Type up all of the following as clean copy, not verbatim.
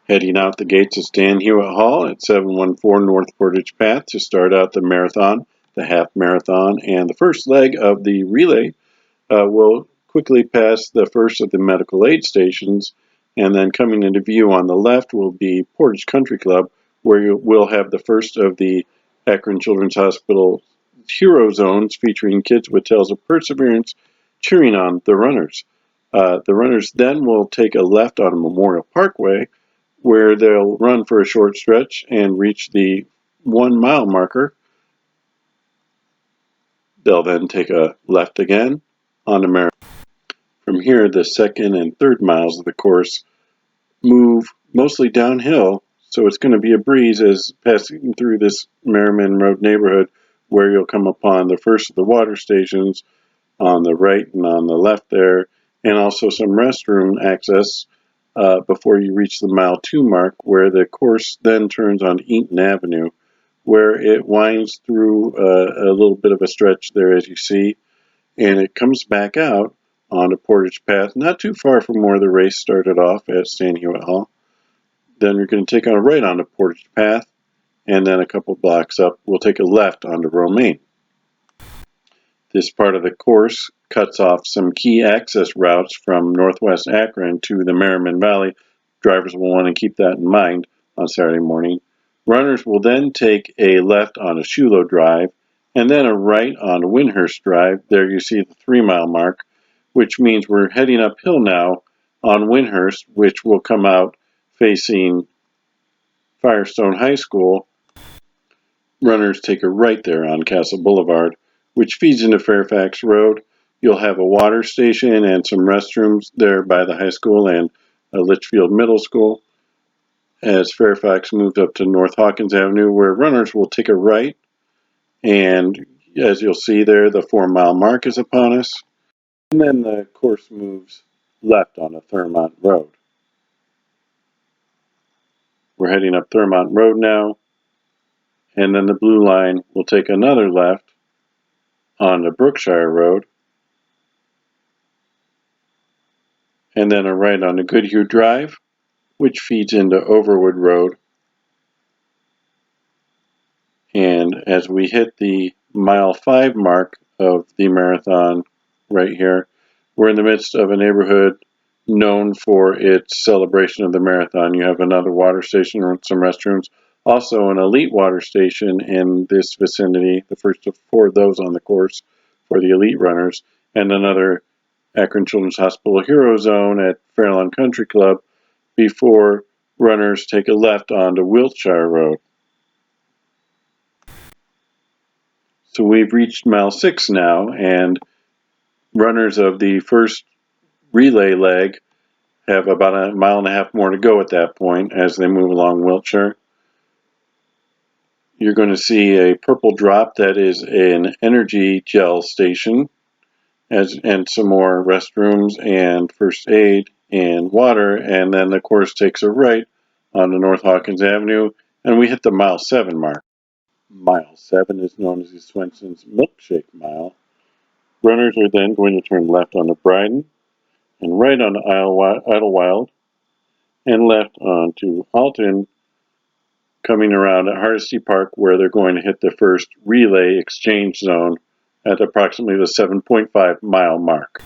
Heading out the gates of Stan Hewitt Hall at 714 North Portage Path to start out the marathon, the half marathon, and the first leg of the relay. We'll quickly pass the first of the medical aid stations, and then coming into view on the left will be Portage Country Club, where we'll have the first of the Akron Children's Hospital hero zones featuring kids with tales of perseverance cheering on the runners. The runners then will take a left on Memorial Parkway, where they'll run for a short stretch and reach the 1 mile marker. They'll then take a left again on the marathon. From here, the second and third miles of the course move mostly downhill, so it's going to be a breeze as passing through this Merriman Road neighborhood, where you'll come upon the first of the water stations on the right and on the left there, and also some restroom access before you reach the mile 2 mark, where the course then turns on Eaton Avenue, where it winds through a little bit of a stretch there, as you see, and it comes back out on a Portage path, not too far from where the race started off at Stan Hewitt Hall. Then you're going to take a right onto Portage Path, and then a couple blocks up, we'll take a left onto Romaine. This part of the course cuts off some key access routes from northwest Akron to the Merriman Valley. Drivers will want to keep that in mind on Saturday morning. Runners will then take a left onto Shulo Drive, and then a right onto Windhurst Drive. There you see the 3 mile mark, which means we're heading uphill now on Windhurst, which will come out facing Firestone High School. Runners take a right there on Castle Boulevard, which feeds into Fairfax Road. You'll have a water station and some restrooms there by the high school and Litchfield Middle School. As Fairfax moves up to North Hawkins Avenue, where runners will take a right, and as you'll see there, the 4 mile mark is upon us. And then the course moves left onto Thurmont Road. We're heading up Thurmont Road now, and then the blue line will take another left onto Brookshire Road, and then a right onto Goodhue Drive, which feeds into Overwood Road. And as we hit the mile 5 mark of the marathon right here, we're in the midst of a neighborhood known for its celebration of the marathon. You have another water station with some restrooms, also an elite water station in this vicinity, the first of 4 of those on the course for the elite runners, and another Akron Children's Hospital Hero Zone at Fairlawn Country Club before runners take a left onto Wiltshire Road. So we've reached mile 6 now, and runners of the first relay leg have about a mile and a half more to go at that point as they move along Wiltshire. You're going to see a purple drop that is an energy gel station, and some more restrooms and first aid and water, and then the course takes a right onto North Hawkins Avenue, and we hit the mile 7 mark. Mile 7 is known as the Swenson's Milkshake Mile. Runners are then going to turn left onto Bryden, and right onto Idlewild, and left onto Alton, coming around at Hardesty Park, where they're going to hit the first relay exchange zone at approximately the 7.5 mile mark.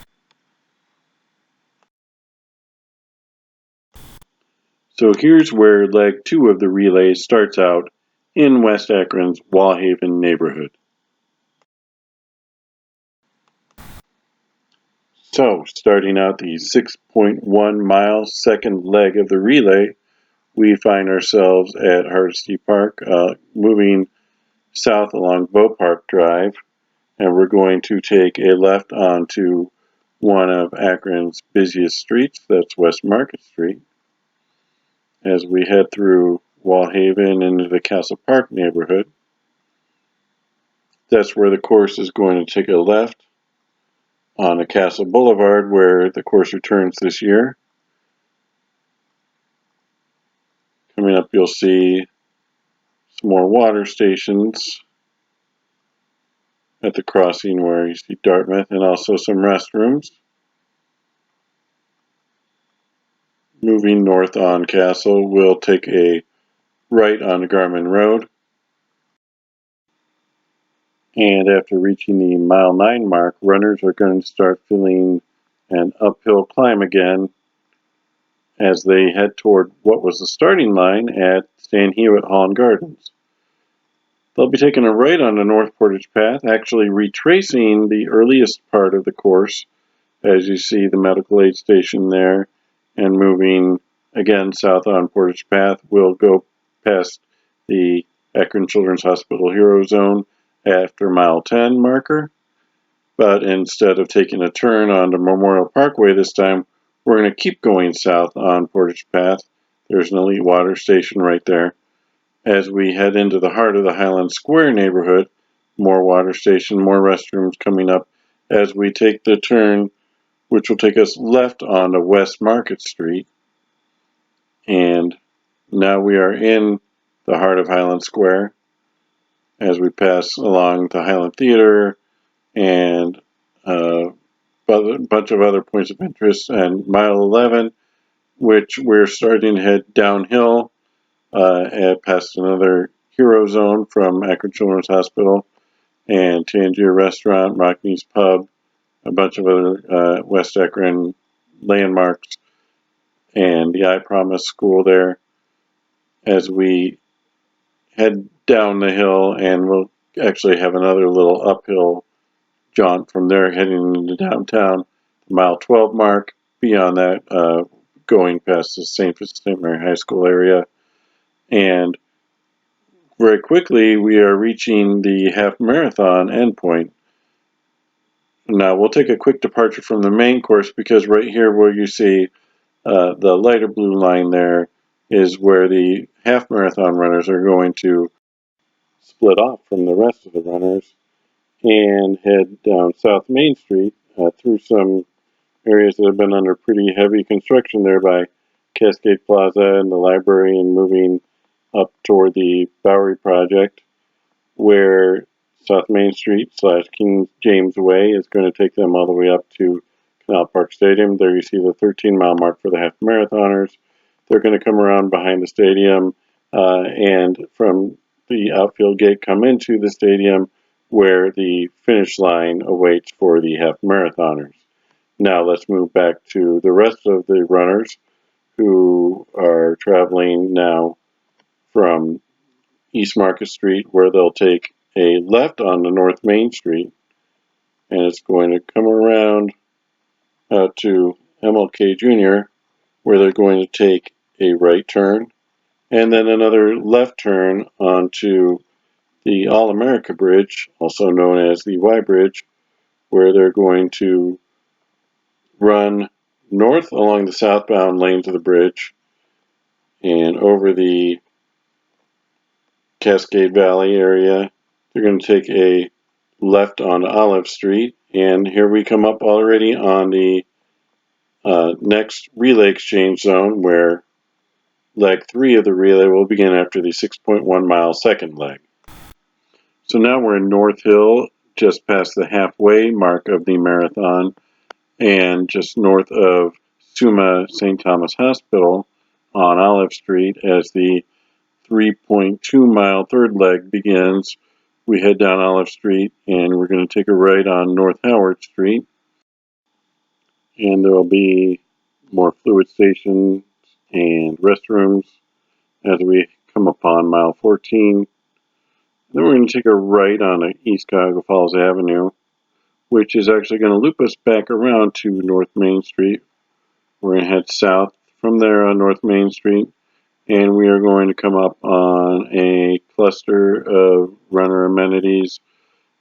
So here's where leg 2 of the relay starts out in West Akron's Wallhaven neighborhood. So, starting out the 6.1 mile second leg of the relay, we find ourselves at Hardesty Park, moving south along Bow Park Drive, and we're going to take a left onto one of Akron's busiest streets, that's West Market Street, as we head through Wallhaven into the Castle Park neighborhood. That's where the course is going to take a left on a Castle Boulevard, where the course returns this year. Coming up, you'll see some more water stations at the crossing where you see Dartmouth, and also some restrooms. moving north on Castle, we'll take a right on Garmin Road. And after reaching the mile 9 mark, runners are going to start feeling an uphill climb again as they head toward what was the starting line at Stan Hewitt Hall and Gardens. They'll be taking a right on the North Portage Path, actually retracing the earliest part of the course, as you see the medical aid station there, and moving again south on Portage Path. We'll go past the Akron Children's Hospital Hero Zone after mile 10 marker, but instead of taking a turn onto Memorial Parkway this time, we're going to keep going south on Portage Path. There's an elite water station right there. As we head into the heart of the Highland Square neighborhood, more water station, more restrooms coming up as we take the turn, which will take us left onto West Market Street. And now we are in the heart of Highland Square as we pass along the Highland Theater and a bunch of other points of interest, and mile 11, which we're starting to head downhill past another hero zone from Akron Children's Hospital and Tangier Restaurant, Rockney's Pub, a bunch of other West Akron landmarks, and the I Promise School there as we head down the hill, and we'll actually have another little uphill jaunt from there heading into downtown, the mile 12 mark. Beyond that, going past the St. Mary High School area, and very quickly we are reaching the half marathon endpoint. Now we'll take a quick departure from the main course, because right here where you see the lighter blue line there is where the half marathon runners are going to split off from the rest of the runners and head down South Main Street through some areas that have been under pretty heavy construction there by Cascade Plaza and the library, and moving up toward the Bowery Project, where South Main Street / King James Way is going to take them all the way up to Canal Park Stadium. There you see the 13-mile mark for the half marathoners. They're going to come around behind the stadium and from the outfield gate come into the stadium, where the finish line awaits for the half marathoners. Now let's move back to the rest of the runners who are traveling now from East Market Street, where they'll take a left on the North Main Street, and it's going to come around out to MLK Jr., where they're going to take a right turn, and then another left turn onto the All-America Bridge, also known as the Y Bridge, where they're going to run north along the southbound lanes of the bridge and over the Cascade Valley area. They're going to take a left on Olive Street, and here we come up already on the next relay exchange zone, where leg 3 of the relay will begin after the 6.1 mile second leg. So now we're in North Hill, just past the halfway mark of the marathon, and just north of Summa St. Thomas Hospital on Olive Street. As the 3.2 mile third leg begins, we head down Olive Street, and we're going to take a right on North Howard Street, and there will be more fluid stations and restrooms as we come upon mile 14. Then we're going to take a right on East Cuyahoga Falls Avenue, which is actually going to loop us back around to North Main Street. We're going to head south from there on North Main Street, and we are going to come up on a cluster of runner amenities,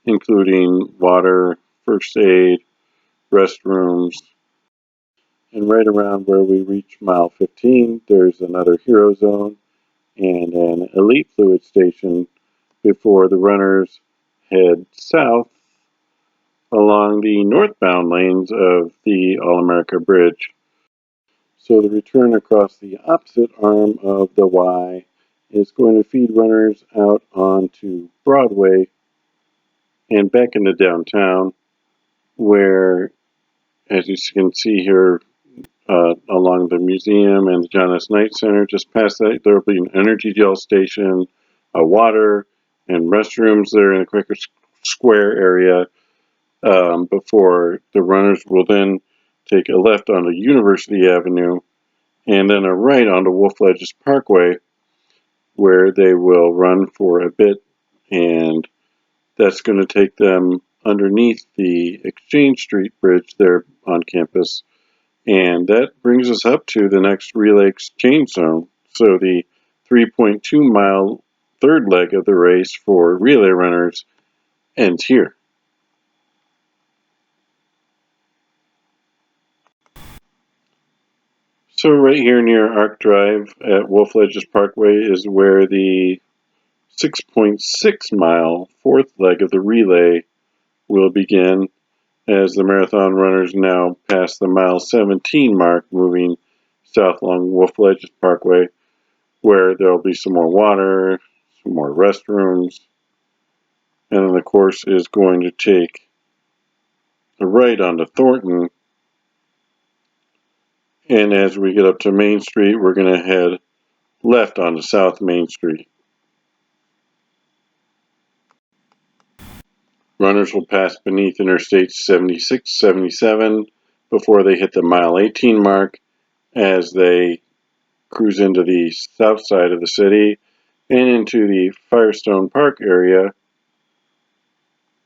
including water, first aid, restrooms. And right around where we reach mile 15, there's another hero zone and an elite fluid station before the runners head south along the northbound lanes of the All-America Bridge. So the return across the opposite arm of the Y is going to feed runners out onto Broadway and back into downtown, where, as you can see here, along the museum and the John S. Knight Center. Just past that, there will be an energy gel station, a water, and restrooms there in the Quaker Square area. Before the runners will then take a left onto University Avenue and then a right onto Wolf Ledges Parkway, where they will run for a bit, and that's going to take them underneath the Exchange Street Bridge there on campus. And that brings us up to the next relay exchange zone. So the 3.2 mile third leg of the race for relay runners ends here. So right here near Arc Drive at Wolf Ledges Parkway is where the 6.6 mile fourth leg of the relay will begin, as the marathon runners now pass the mile 17 mark, moving south along Wolf Ledges Parkway, where there'll be some more water, some more restrooms, and then the course is going to take a right onto Thornton. And as we get up to Main Street, we're going to head left onto South Main Street. Runners will pass beneath Interstates 76, 77 before they hit the mile 18 mark as they cruise into the south side of the city and into the Firestone Park area.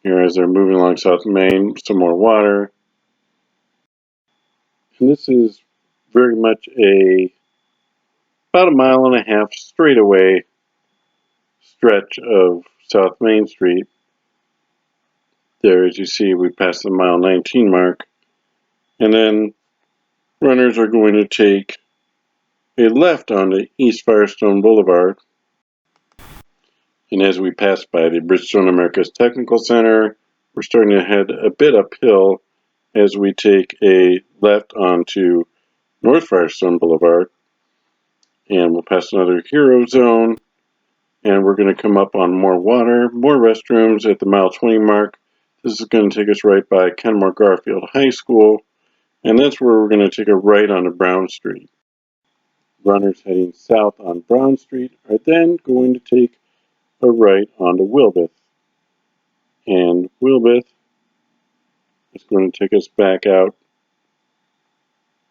Here as they're moving along South Main, some more water. And this is very much about a mile and a half straightaway stretch of South Main Street. There, as you see, we passed the mile 19 mark. And then runners are going to take a left onto East Firestone Boulevard. And as we pass by the Bridgestone Americas Technical Center, we're starting to head a bit uphill as we take a left onto North Firestone Boulevard. And we'll pass another Hero Zone. And we're going to come up on more water, more restrooms at the mile 20 mark. This is going to take us right by Kenmore Garfield High School. And that's where we're going to take a right onto Brown Street. Runners heading south on Brown Street are then going to take a right onto Wilbeth. And Wilbeth is going to take us back out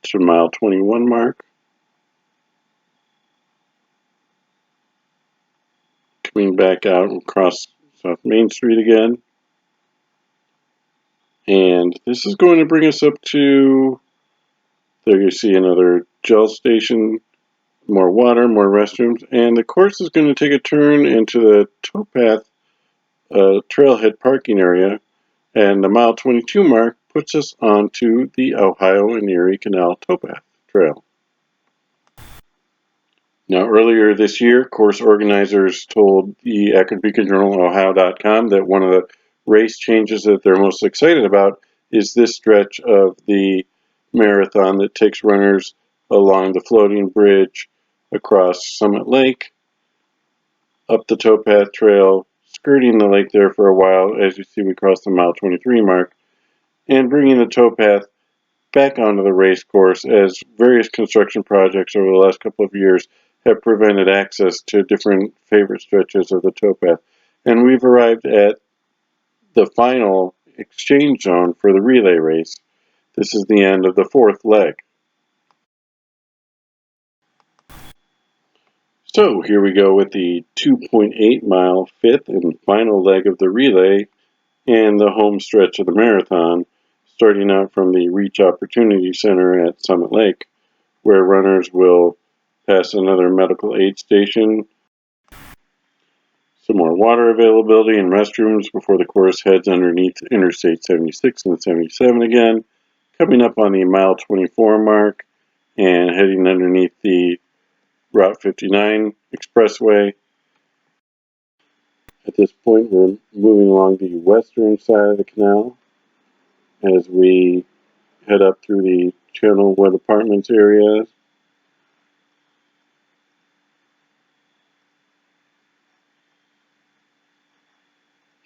to mile 21 mark. Coming back out and across South Main Street again. And this is going to bring us up to, there you see another gel station, more water, more restrooms, and the course is going to take a turn into the Towpath trailhead parking area, and the mile 22 mark puts us onto the Ohio and Erie Canal Towpath Trail. Now, earlier this year, course organizers told the Akron Journal, Ohio.com, that one of the race changes that they're most excited about is this stretch of the marathon that takes runners along the floating bridge across Summit Lake, up the Towpath Trail, skirting the lake there for a while, as you see we cross the mile 23 mark, and bringing the towpath back onto the race course, as various construction projects over the last couple of years have prevented access to different favorite stretches of the towpath. And we've arrived at the final exchange zone for the relay race. This is the end of the fourth leg. So here we go with the 2.8 mile fifth and final leg of the relay and the home stretch of the marathon, starting out from the Reach Opportunity Center at Summit Lake, where runners will pass another medical aid station, some more water availability and restrooms before the course heads underneath Interstate 76 and 77 again, coming up on the mile 24 mark and heading underneath the Route 59 expressway. At this point, we're moving along the western side of the canal as we head up through the Channelwood Apartments area.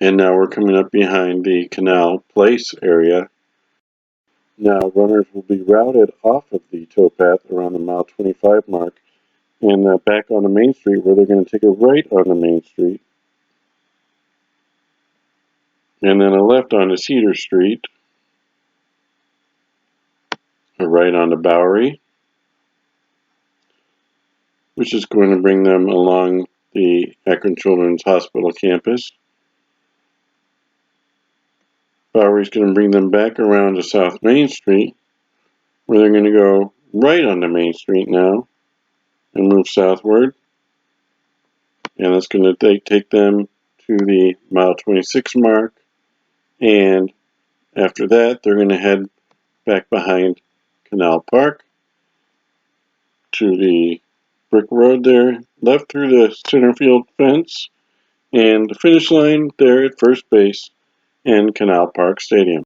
And now we're coming up behind the Canal Place area. Now runners will be routed off of the towpath around the mile 25 mark and back onto Main Street, where they're going to take a right onto Main Street and then a left onto Cedar Street, a right onto Bowery, which is going to bring them along the Akron Children's Hospital campus. Bowery's going to bring them back around to South Main Street, where they're going to go right onto Main Street now and move southward. And that's going to take them to the mile 26 mark. And after that, they're going to head back behind Canal Park to the brick road there, left through the center field fence, and the finish line there at first base and Canal Park Stadium.